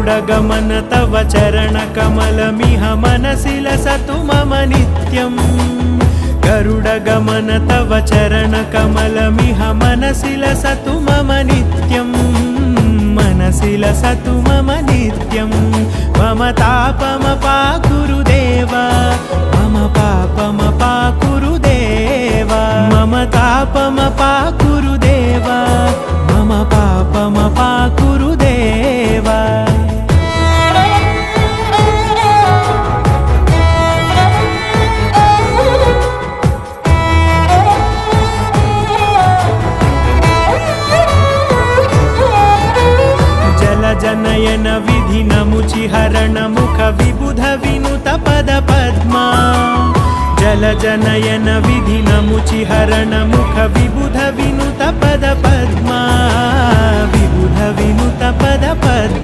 गरुडगमन तव चरणकमलमिह मनसि लसतु मम नित्यम् गरुडगमन तव चरणकमलमिह मनसि लसतु मम नित्यम् मनसि लसतु मम नित्यम् मम तापमपाकुरु देव मम पापमपाकुरु देव मम तापमपाकुरु देव मम पापमपाकुरु देव जनयन विधिनमुचिहरण मुख विबुध विनुत पद पद्मा जल जनयन विधिनमुचिहरण मुख विबुध विनुत पद पद्मा विबुध विनुत पद पद्मा